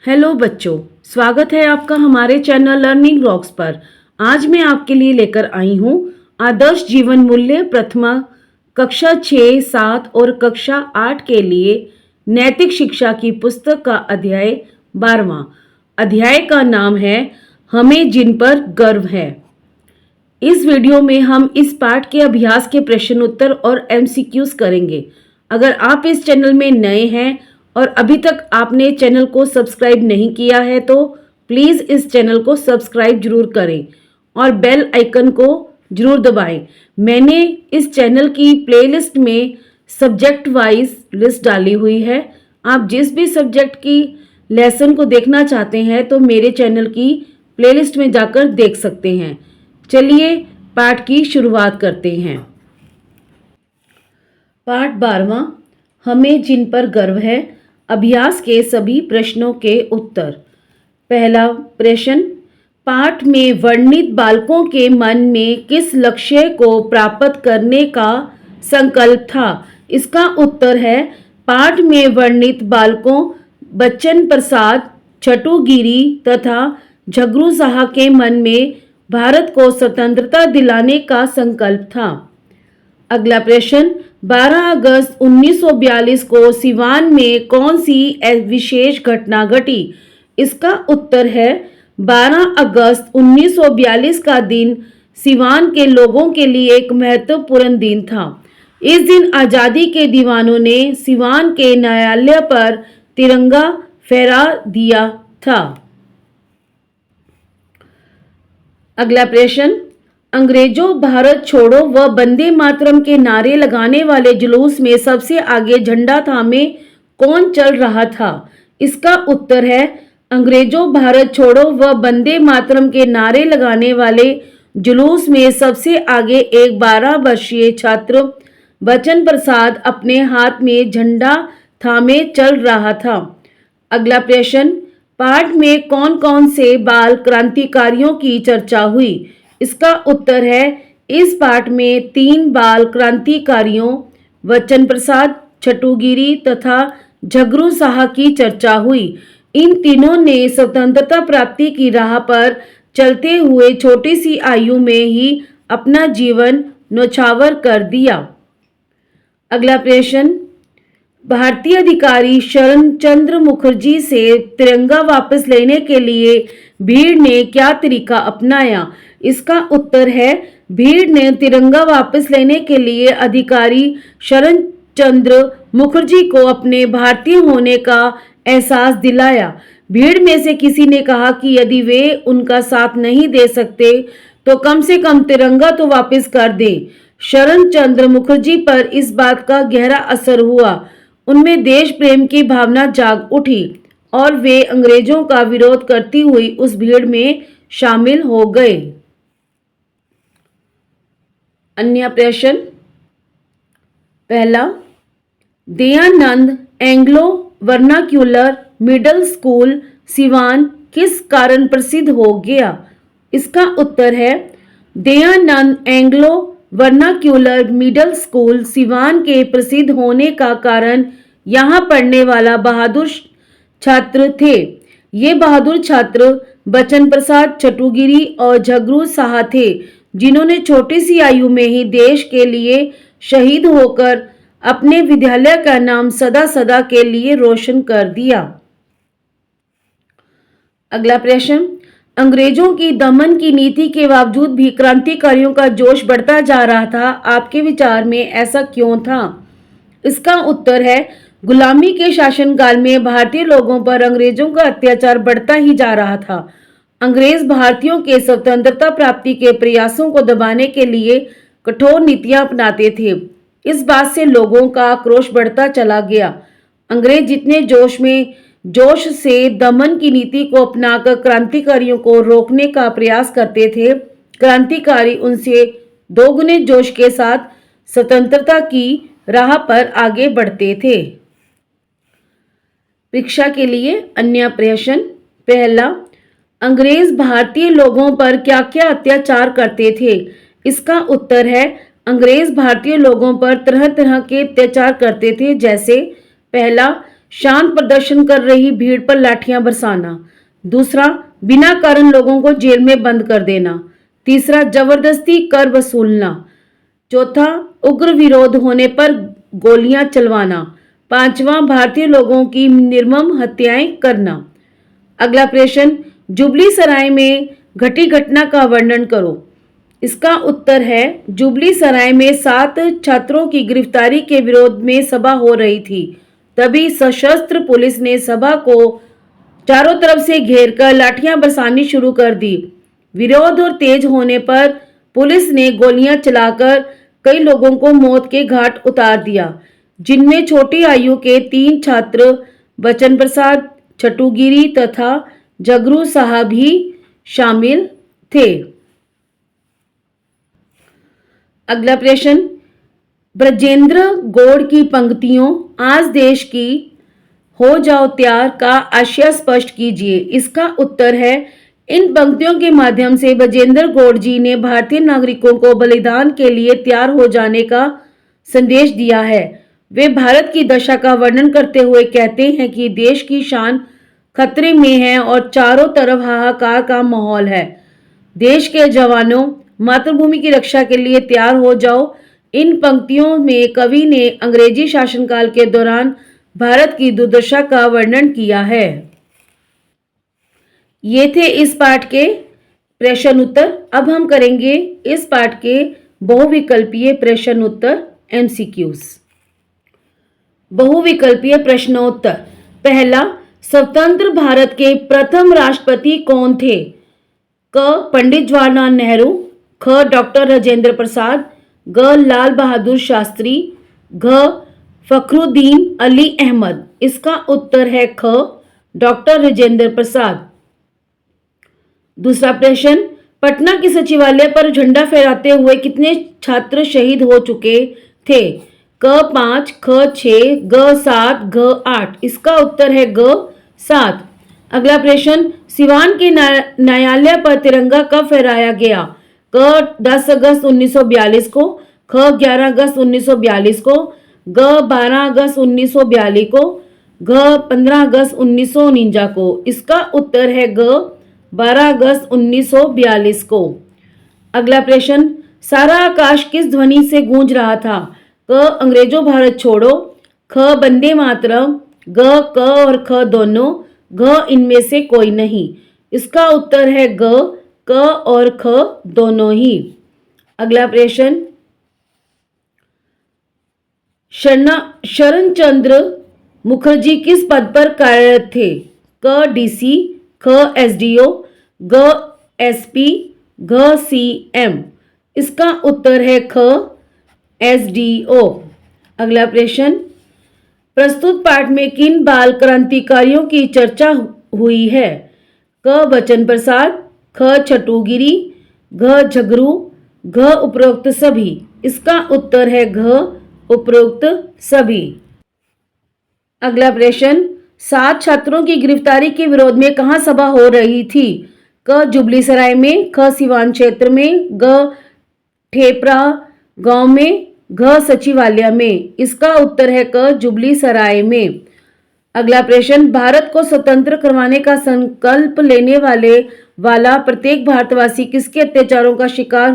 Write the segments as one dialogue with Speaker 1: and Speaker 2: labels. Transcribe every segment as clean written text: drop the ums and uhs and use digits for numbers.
Speaker 1: Hello बच्चों, स्वागत है आपका हमारे चैनल लर्निंग रॉक्स पर। आज मैं आपके लिए लेकर आई हूँ आदर्श जीवन मूल्य प्रथमा कक्षा 6, 7 और कक्षा 8 के लिए नैतिक शिक्षा की पुस्तक का अध्याय 12वां। अध्याय का नाम है हमें जिन पर गर्व है। इस वीडियो में हम इस पाठ के अभ्यास के प्रश्न उत्तर और एमसीक्यूज करेंगे। अगर आप इस चैनल में नए हैं और अभी तक आपने चैनल को सब्सक्राइब नहीं किया है तो प्लीज़ इस चैनल को सब्सक्राइब जरूर करें और बेल आइकन को जरूर दबाएं। मैंने इस चैनल की प्लेलिस्ट में सब्जेक्ट वाइज लिस्ट डाली हुई है। आप जिस भी सब्जेक्ट की लेसन को देखना चाहते हैं तो मेरे चैनल की प्लेलिस्ट में जाकर देख सकते हैं। चलिए पाठ की शुरुआत करते हैं। पाठ 12वां, हमें जिन पर गर्व है। अभ्यास के सभी प्रश्नों के उत्तर। पहला प्रश्न, पाठ में वर्णित बालकों के मन में किस लक्ष्य को प्राप्त करने का संकल्प था? इसका उत्तर है पाठ में वर्णित बालकों बच्चन प्रसाद, छटू गिरी तथा झगरू साहा के मन में भारत को स्वतंत्रता दिलाने का संकल्प था। अगला प्रश्न, 12 अगस्त 1942 को सिवान में कौन सी विशेष घटना घटी? इसका उत्तर है 12 अगस्त 1942 का दिन सिवान के लोगों के लिए एक महत्वपूर्ण दिन था। इस दिन आज़ादी के दीवानों ने सिवान के न्यायालय पर तिरंगा फहरा दिया था। अगला प्रश्न, अंग्रेजों भारत छोड़ो व वंदे मातरम के नारे लगाने वाले जुलूस में सबसे आगे झंडा थामे कौन चल रहा था? इसका उत्तर है अंग्रेजों भारत छोड़ो व वंदे मातरम के नारे लगाने वाले जुलूस में सबसे आगे एक 12 वर्षीय छात्र बच्चन प्रसाद अपने हाथ में झंडा थामे चल रहा था। अगला प्रश्न, पाठ में कौन कौन से बाल क्रांतिकारियों की चर्चा हुई? इसका उत्तर है इस पाठ में 3 बाल क्रांतिकारियों बच्चन प्रसाद, छटूगिरी तथा झगरू साहा की चर्चा हुई। इन तीनों ने स्वतंत्रता प्राप्ति की राह पर चलते हुए छोटी सी आयु में ही अपना जीवन न्यौछावर कर दिया। अगला प्रश्न, भारतीय अधिकारी शरणचंद्र मुखर्जी से तिरंगा वापस लेने के लिए भीड़ ने क्या तरीका अपनाया? इसका उत्तर है भीड़ ने तिरंगा वापस लेने के लिए अधिकारी शरणचंद्र मुखर्जी को अपने भारतीय होने का एहसास दिलाया। भीड़ में से किसी ने कहा कि यदि वे उनका साथ नहीं दे सकते तो कम से कम तिरंगा तो वापस कर दें। शरणचंद्र मुखर्जी पर इस बात का गहरा असर हुआ। उनमें देश प्रेम की भावना जाग उठी और वे अंग्रेजों का विरोध करती हुई उस भीड़ में शामिल हो गए। अन्य प्रश्न, पहला, Dayanand Anglo vernacular middle school Siwan किस कारण प्रसिद्ध हो गया? इसका उत्तर है Dayanand Anglo vernacular middle school Siwan के प्रसिद्ध होने का कारण यहाँ पढ़ने वाला बहादुर छात्र थे। ये बहादुर छात्र बच्चन प्रसाद, छटूगिरी और झगरू साहा थे जिन्होंने छोटी सी आयु में ही देश के लिए शहीद होकर अपने विद्यालय का नाम सदा सदा के लिए रोशन कर दिया। अगला प्रश्न, अंग्रेजों की दमन की नीति के बावजूद भी क्रांतिकारियों का जोश बढ़ता जा रहा था। आपके विचार में ऐसा क्यों था? इसका उत्तर है गुलामी के शासनकाल में भारतीय लोगों पर अंग्रेजों का अत्याचार बढ़ता ही जा रहा था। अंग्रेज भारतीयों के स्वतंत्रता प्राप्ति के प्रयासों को दबाने के लिए कठोर नीतियां अपनाते थे। इस बात से लोगों का आक्रोश बढ़ता चला गया। अंग्रेज जितने जोश से दमन की नीति को अपनाकर क्रांतिकारियों को रोकने का प्रयास करते थे, क्रांतिकारी उनसे दोगुने जोश के साथ स्वतंत्रता की राह पर आगे बढ़ते थे। परीक्षा के लिए अन्य प्रश्न। पहला, अंग्रेज भारतीय लोगों पर क्या क्या अत्याचार करते थे? इसका उत्तर है अंग्रेज भारतीय लोगों पर तरह तरह के अत्याचार करते थे। जैसे, पहला, शांत प्रदर्शन कर रही भीड़ पर लाठियां बरसाना। दूसरा, बिना कारण लोगों को जेल में बंद कर देना। तीसरा, जबरदस्ती कर वसूलना। चौथा, उग्र विरोध होने पर गोलियां चलवाना। पांचवा, भारतीय लोगों की निर्मम हत्याएं करना। अगला प्रश्न, जुबली सराय में घटी घटना का वर्णन करो। इसका उत्तर है, जुबली सराय में 7 छात्रों की गिरफ्तारी के विरोध में सभा हो रही थी। तभी सशस्त्र पुलिस ने सभा को चारों तरफ से घेरकर लाठियां बरसानी शुरू कर दी। विरोध और तेज होने पर पुलिस ने गोलियां चलाकर कई लोगों को मौत के घाट उतार दिया, जिनमें छोटी आयु के 3 छात्र बचन प्रसाद, छटुगिरी तथा जगरू साहब भी शामिल थे। अगला प्रश्न, ब्रजेंद्र गौड़ की पंक्तियों आज देश की हो जाओ तैयार का आशय स्पष्ट कीजिए। इसका उत्तर है, इन पंक्तियों के माध्यम से ब्रजेंद्र गौड़ जी ने भारतीय नागरिकों को बलिदान के लिए तैयार हो जाने का संदेश दिया है। वे भारत की दशा का वर्णन करते हुए कहते हैं कि देश की शान खतरे में है और चारों तरफ हाहाकार का माहौल है। देश के जवानों, मातृभूमि की रक्षा के लिए तैयार हो जाओ। इन पंक्तियों में कवि ने अंग्रेजी शासनकाल के दौरान भारत की दुर्दशा का वर्णन किया है। ये थे इस पाठ के प्रश्न उत्तर। अब हम करेंगे इस पाठ के बहुविकल्पीय प्रश्न उत्तर एमसीक्यूज। बहुविकल्पीय प्रश्नोत्तर। पहला, स्वतंत्र भारत के प्रथम राष्ट्रपति कौन थे? क. पंडित जवाहरलाल नेहरू, ख. डॉक्टर राजेंद्र प्रसाद, ग. लाल बहादुर शास्त्री, घ. फखरुद्दीन अली अहमद। इसका उत्तर है ख. डॉक्टर राजेंद्र प्रसाद। दूसरा प्रश्न, पटना के सचिवालय पर झंडा फहराते हुए कितने छात्र शहीद हो चुके थे? क. 5, ख. 6, ग. 7, घ. 8। इसका उत्तर है ग. 7। अगला प्रश्न, सिवान के न्यायालय पर तिरंगा कब फहराया गया? क. 10 अगस्त 1942 को, ख. 11 अगस्त 1942 को, ग. 12 अगस्त 1942 को, घ. 15 अगस्त 1949 को। इसका उत्तर है ग. 12 अगस्त 1942 को। अगला प्रश्न, सारा आकाश किस ध्वनि से गूंज रहा था? क. अंग्रेजों भारत छोड़ो, ख. वंदे मातरम, ग. क और ख दोनों, घ. इनमें से कोई नहीं। इसका उत्तर है ग. क और ख दोनों ही। अगला प्रश्न, शरणचंद्र मुखर्जी किस पद पर कार्यरत थे? क. डीसी, ख. एसडीओ, ग. एसपी, घ. सीएम। इसका उत्तर है ख. एसडीओ। अगला प्रश्न, प्रस्तुत पाठ में किन बाल क्रांतिकारियों की चर्चा हुई है? क. बचन प्रसाद, ख. छटुगिरी, घ. झगरू, घ. उपरोक्त सभी। इसका उत्तर है घ. उपरोक्त सभी। अगला प्रश्न, 7 छात्रों की गिरफ्तारी के विरोध में कहां सभा हो रही थी? क. जुबली सराय में, ख. सिवान क्षेत्र में, ग. ठेपरा गांव में, घ. सचिवालय में। इसका उत्तर है क. जुबली सराय में। अगला प्रश्न, भारत को स्वतंत्र करवाने का संकल्प लेने वाला प्रत्येक भारतवासी किसके अत्याचारों का शिकार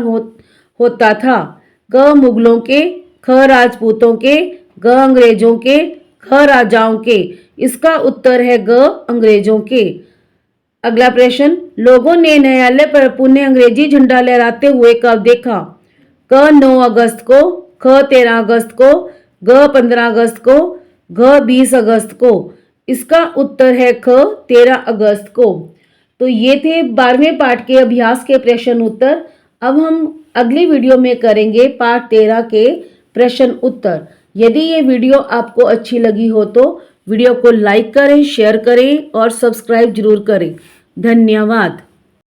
Speaker 1: होता था? क. मुगलों के, ख. राजपूतों के, घ. अंग्रेजों के, ख. राजाओं के। इसका उत्तर है ग. अंग्रेजों के। अगला प्रश्न, लोगों ने न्यायालय पर पुनः अंग्रेजी झंडा लहराते हुए कब देखा? क. 9 अगस्त को, ख. 13 अगस्त को, घ. 15 अगस्त को, घ. 20 अगस्त को। इसका उत्तर है ख. 13 अगस्त को। तो ये थे 12वें पाठ के अभ्यास के प्रश्न उत्तर। अब हम अगली वीडियो में करेंगे पाठ 13 के प्रश्न उत्तर। यदि ये वीडियो आपको अच्छी लगी हो तो वीडियो को लाइक करें, शेयर करें और सब्सक्राइब जरूर करें। धन्यवाद।